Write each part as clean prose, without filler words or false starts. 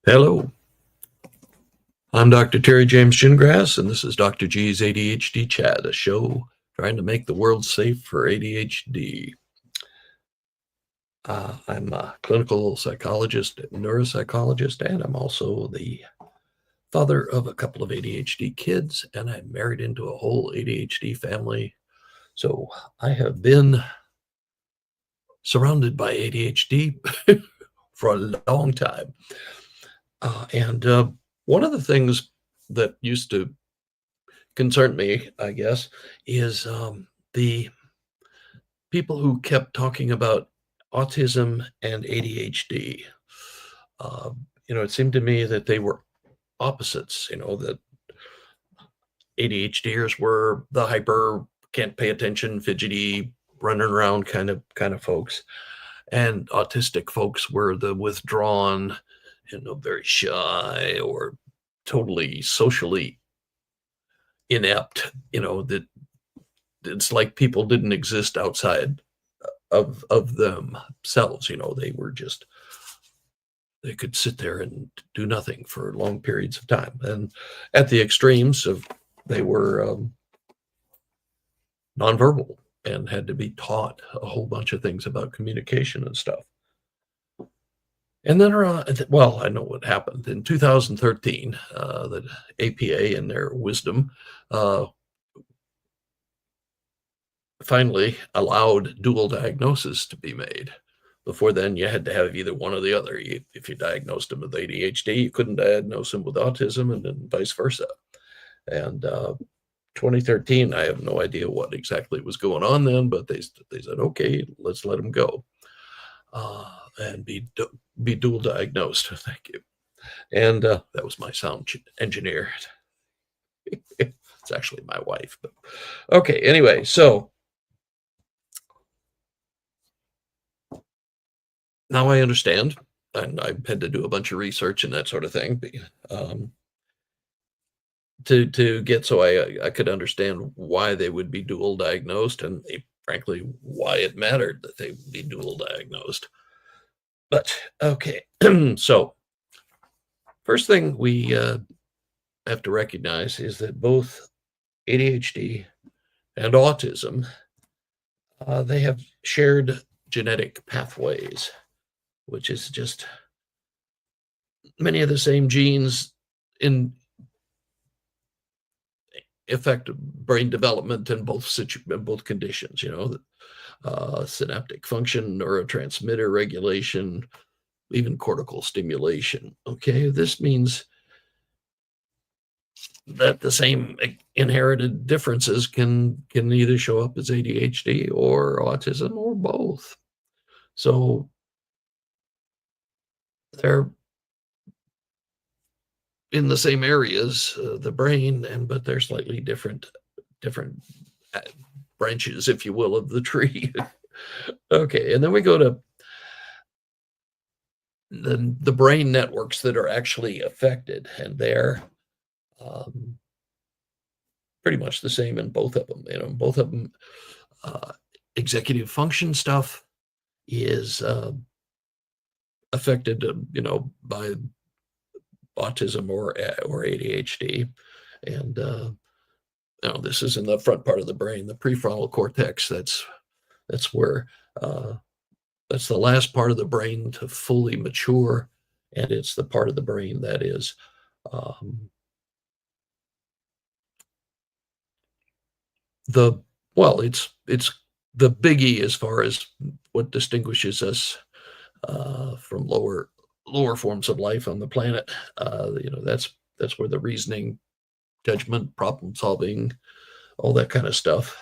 Hello, I'm Dr. Terry James Gingrass, and this is Dr. G's ADHD Chat, a show trying to make the world safe for ADHD. I'm a clinical psychologist and neuropsychologist, and I'm also the father of a couple of ADHD kids, and I'm married into a whole ADHD family. So I have been surrounded by ADHD for a long time. And one of the things that used to concern me, I guess, is the people who kept talking about autism and ADHD. It seemed to me that they were opposites, that ADHDers were the hyper, can't pay attention, fidgety, running around kind of folks. And autistic folks were the withdrawn, very shy or totally socially inept, that it's like people didn't exist outside of themselves. They could sit there and do nothing for long periods of time. And at the extremes of, they were nonverbal and had to be taught a whole bunch of things about communication and stuff. And then I know what happened in 2013. The APA, in their wisdom, finally allowed dual diagnosis to be made. Before then, you had to have either one or the other. If you diagnosed them with ADHD, you couldn't diagnose them with autism, and then vice versa. And 2013, I have no idea what exactly was going on then, but they said, okay, let's let them go and be dual diagnosed. Thank you. And that was my sound engineer. It's actually my wife. But okay, anyway, so now I understand, and I had to do a bunch of research and that sort of thing to get so I could understand why they would be dual diagnosed, and frankly, why it mattered that they be dual diagnosed. But okay, so first thing we have to recognize is that both ADHD and autism, they have shared genetic pathways, which is just many of the same genes affect brain development in both conditions, synaptic function, neurotransmitter regulation, even cortical stimulation. Okay, this means that the same inherited differences can either show up as ADHD or autism or both. So they're in the same areas, the brain, but they're slightly different branches, if you will, of the tree. Okay, and then we go to the brain networks that are actually affected, and they're pretty much the same in both of them. Both of them, executive function stuff is affected, by autism or ADHD, and this is in the front part of the brain, the prefrontal cortex. That's where that's the last part of the brain to fully mature, and it's the part of the brain that is it's the biggie as far as what distinguishes us from lower forms of life on the planet. That's where the reasoning, judgment, problem solving, all that kind of stuff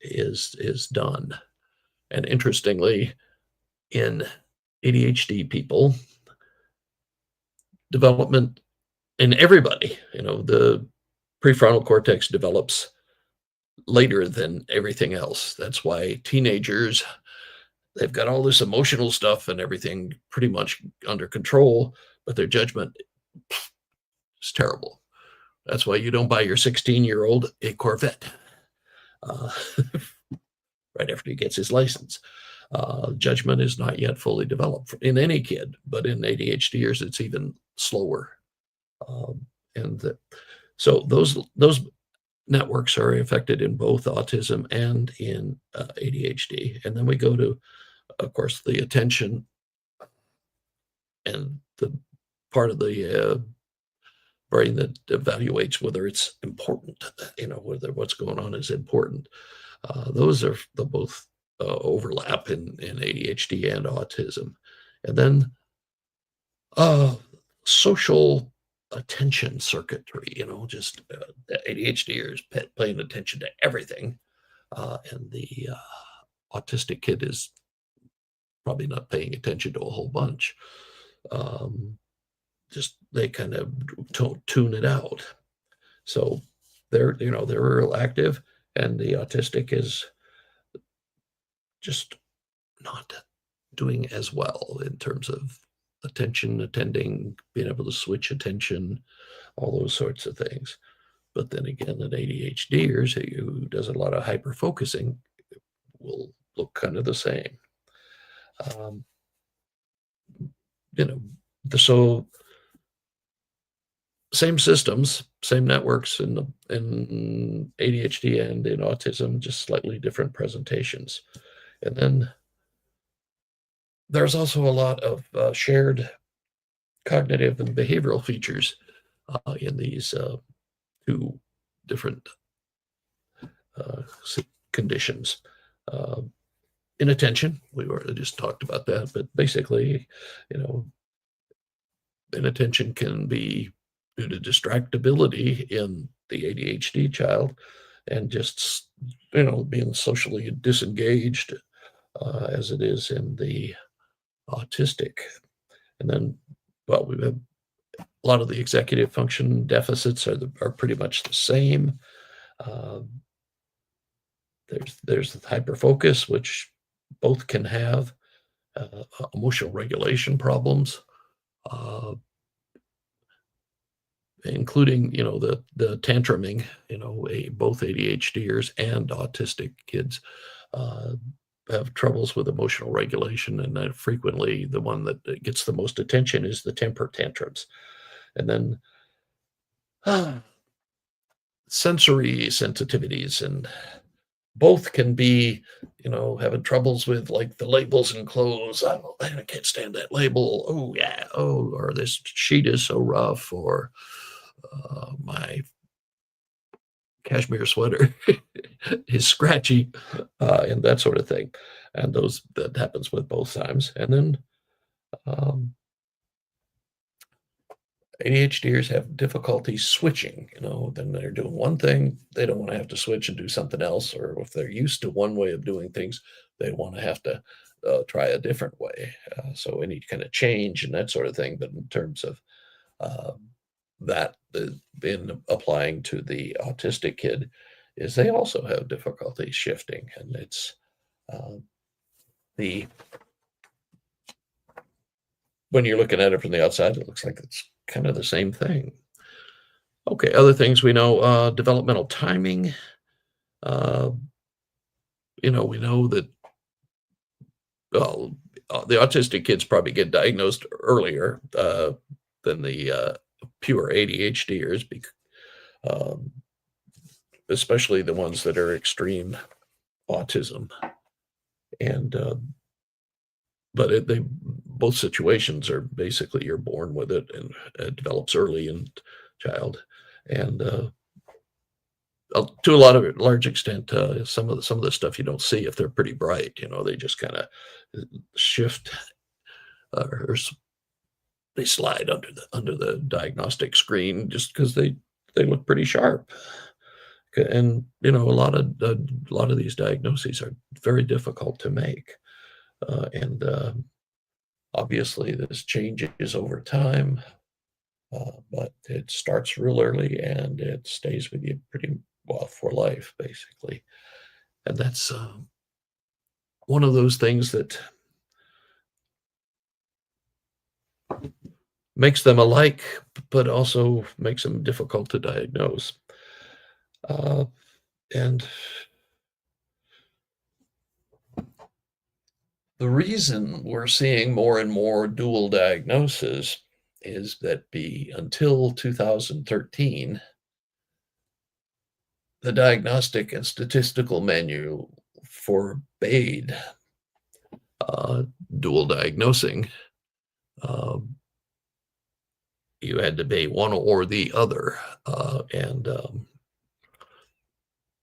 is done. And interestingly, in ADHD people, development in everybody, the prefrontal cortex develops later than everything else. That's why teenagers, they've got all this emotional stuff and everything pretty much under control, but their judgment is terrible. That's why you don't buy your 16-year-old a Corvette right after he gets his license. Judgment is not yet fully developed in any kid, but in ADHDers, it's even slower. Um, and the, so those networks are affected in both autism and in ADHD. And then we go to, of course, the attention and the part of the brain that evaluates whether it's important, whether what's going on is important. Those are the both overlap in ADHD and autism. And then uh, social attention circuitry, just the ADHD is paying attention to everything. And the autistic kid is probably not paying attention to a whole bunch. Um, just they kind of tune it out. So they're real active, and the autistic is just not doing as well in terms of attention, attending, being able to switch attention, all those sorts of things. But then again, an ADHDers who does a lot of hyper focusing will look kind of the same. Um, you know, so same systems, same networks in ADHD and in autism, just slightly different presentations. And then there's also a lot of shared cognitive and behavioral features in these two different uh, conditions. Uh, Inattention, we already just talked about that, but basically, you know, inattention can be due to distractibility in the ADHD child and just, being socially disengaged as it is in the autistic. And then, well, we have a lot of the executive function deficits are pretty much the same. Uh, there's hyperfocus, which both can have emotional regulation problems, uh, including the tantruming. Both ADHDers and autistic kids uh, have troubles with emotional regulation, and frequently the one that gets the most attention is the temper tantrums. And then sensory sensitivities, and both can be, having troubles with like the labels in clothes. I can't stand that label. Oh yeah. Oh, or this sheet is so rough, or my cashmere sweater is scratchy, and that sort of thing. And that happens with both times. And then um, ADHDers have difficulty switching. Then they're doing one thing, they don't want to have to switch and do something else. Or if they're used to one way of doing things, they want to have to try a different way. So any kind of change and that sort of thing. But in terms of um, that, in applying to the autistic kid, is they also have difficulty shifting. And it's uh, the when you're looking at it from the outside, it looks like it's kind of the same thing. Okay, other things we know, developmental timing. Uh, we know that well, the autistic kids probably get diagnosed earlier than the pure ADHDers, um, especially the ones that are extreme autism. And they both situations are basically you're born with it, and it develops early in child. And to a large extent, some of the stuff you don't see if they're pretty bright. They just kind of shift, or they slide under the diagnostic screen just because they look pretty sharp. And a lot of these diagnoses are very difficult to make, and obviously this changes over time. But it starts real early and it stays with you pretty well for life, basically. And that's one of those things that makes them alike, but also makes them difficult to diagnose. Uh, and The reason we're seeing more and more dual diagnosis is that until 2013, the Diagnostic and Statistical Manual forbade dual diagnosing. Um, you had to be one or the other, and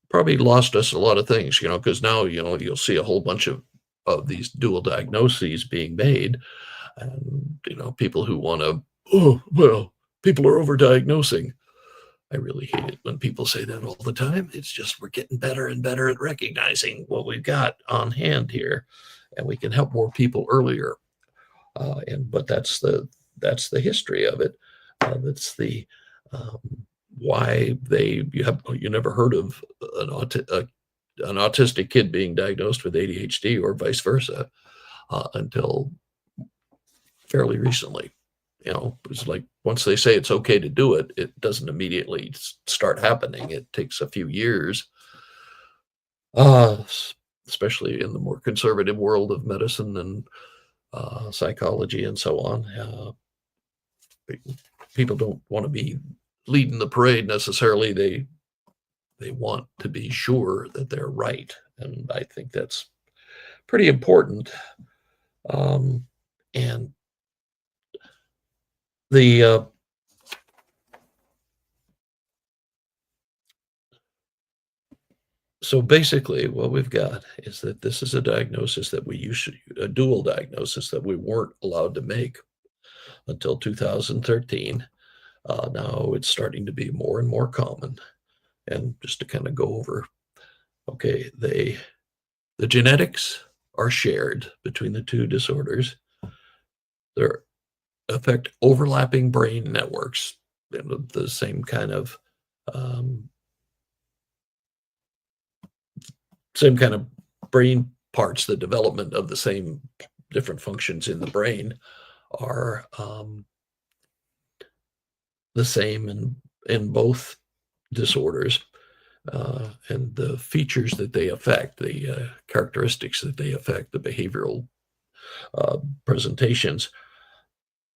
probably lost us a lot of things, because now, you'll see a whole bunch of these dual diagnoses being made, and, people who want to, oh, well, people are overdiagnosing. I really hate it when people say that all the time. It's just we're getting better and better at recognizing what we've got on hand here, and we can help more people earlier. But that's the history of it. That's the um, why you never heard of an autistic kid being diagnosed with ADHD or vice versa until fairly recently. It's like once they say it's okay to do it, it doesn't immediately start happening. It takes a few years, uh, especially in the more conservative world of medicine and psychology and so on. People don't want to be leading the parade necessarily. They want to be sure that they're right, and I think that's pretty important. Um, and the So basically, what we've got is that this is a diagnosis that a dual diagnosis that we weren't allowed to make until 2013. Now it's starting to be more and more common. And just to kind of go over, okay, the genetics are shared between the two disorders. They affect overlapping brain networks, the um, same kind of brain parts. The development of the same different functions in the brain are the same in both disorders, and the features that they affect, the characteristics that they affect, the behavioral presentations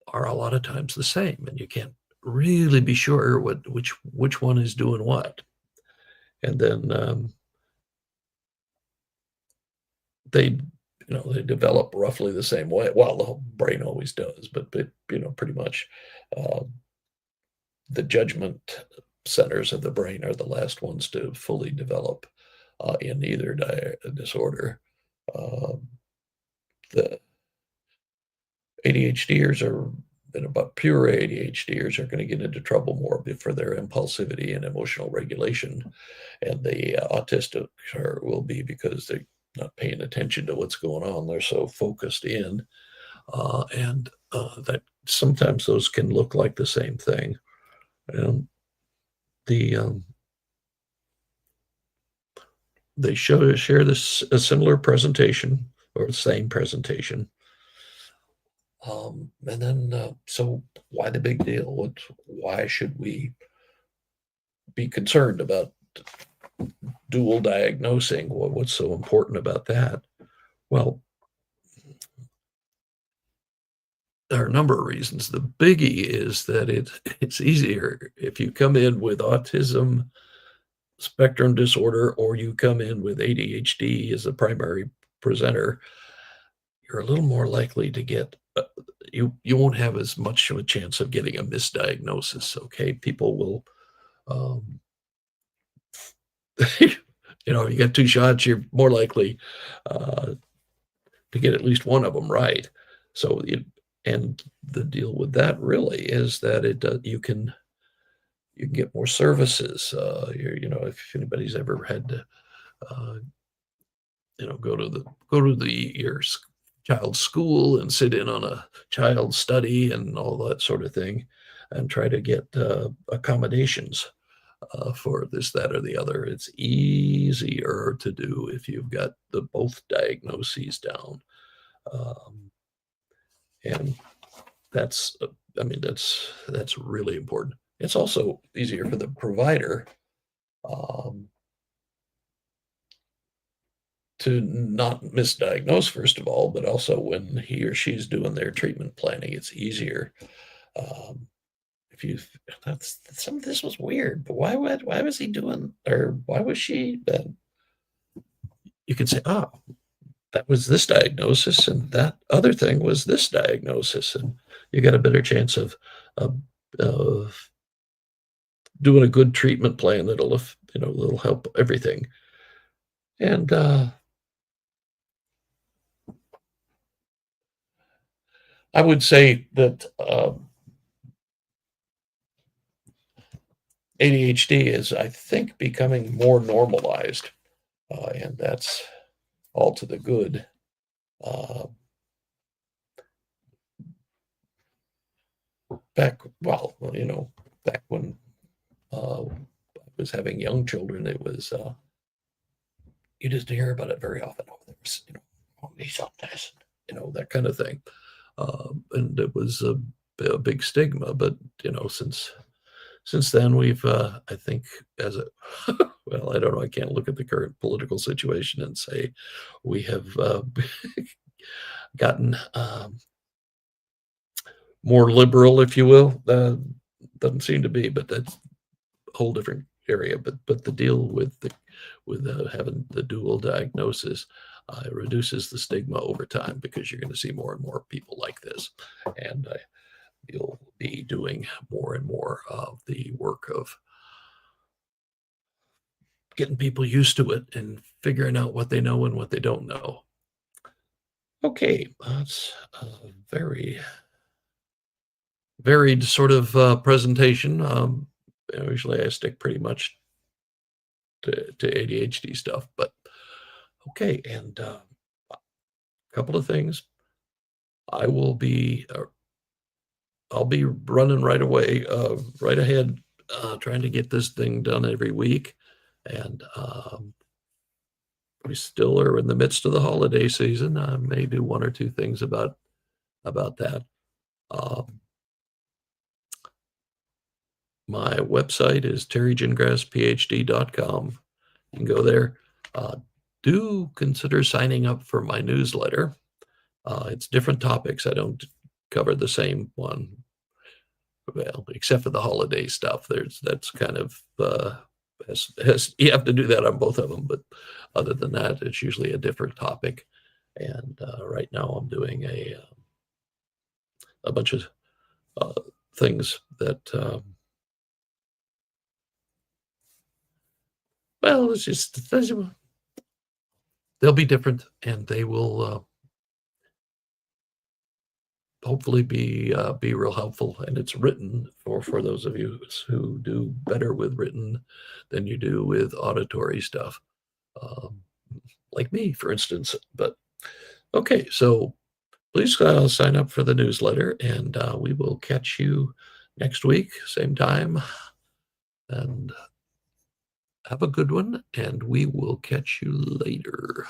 are a lot of times the same, and you can't really be sure which one is doing what. And then they they develop roughly the same way. Well, the whole brain always does, but pretty much uh, the judgment centers of the brain are the last ones to fully develop in either disorder. Um, the ADHDers are, about pure ADHDers are going to get into trouble more for their impulsivity and emotional regulation, and the autistic will be because they're not paying attention to what's going on. They're so focused in, and that sometimes those can look like the same thing. And the they share this a similar presentation or the same presentation. And then, so why the big deal? Why should we be concerned about dual diagnosing? What's so important about that? Well, there are a number of reasons. The biggie is that it's easier if you come in with autism spectrum disorder or you come in with ADHD as a primary presenter. You're a little more likely to get you won't have as much of a chance of getting a misdiagnosis. Okay, people will um, you got two shots, you're more likely uh, to get at least one of them right. So, and the deal with that really is that you can get more services. If anybody's ever had to, uh, go to your child's school and sit in on a child's study and all that sort of thing, and try to get accommodations for this, that, or the other. It's easier to do if you've got the both diagnoses down, um, and that's I mean that's really important. It's also easier for the provider um, to not misdiagnose, first of all, but also when he or she's doing their treatment planning, it's easier. Um, if you that's some of this was weird, but why was he doing, or why was she? You can say, oh, that was this diagnosis, and that other thing was this diagnosis, and you got a better chance of, of doing a good treatment plan that'll help everything. And I would say that ADHD is, I think, becoming more normalized, and that's all to the good. Uh, back when I was having young children, it was you just hear about it very often. Oh, there's oh, he's on this, that kind of thing, and it was a big stigma. But since then, we've I think as a well, I don't know. I can't look at the current political situation and say we have gotten more liberal, if you will. Doesn't seem to be, but that's a whole different area. But the deal with having the dual diagnosis reduces the stigma over time, because you're going to see more and more people like this, and you'll be doing more and more of the work of getting people used to it and figuring out what they know and what they don't know. Okay, that's a very varied sort of presentation. Usually I stick pretty much to ADHD stuff, but okay. And a couple of things. I will be, I'll be running right away, right ahead, trying to get this thing done every week. And we still are in the midst of the holiday season. I may do one or two things about that. Um, my website is terrygingrassphd.com. You can go there. Uh, do consider signing up for my newsletter. It's different topics. I don't cover the same one. Well, except for the holiday stuff. That's kind of you have to do that on both of them. But other than that, it's usually a different topic. And right now, I'm doing a bunch of things that well, it's just they'll be different, and they will hopefully be real helpful. And it's written for those of you who do better with written than you do with auditory stuff, um, like me, for instance. But okay, so please sign up for the newsletter, and we will catch you next week, same time. And have a good one, and we will catch you later.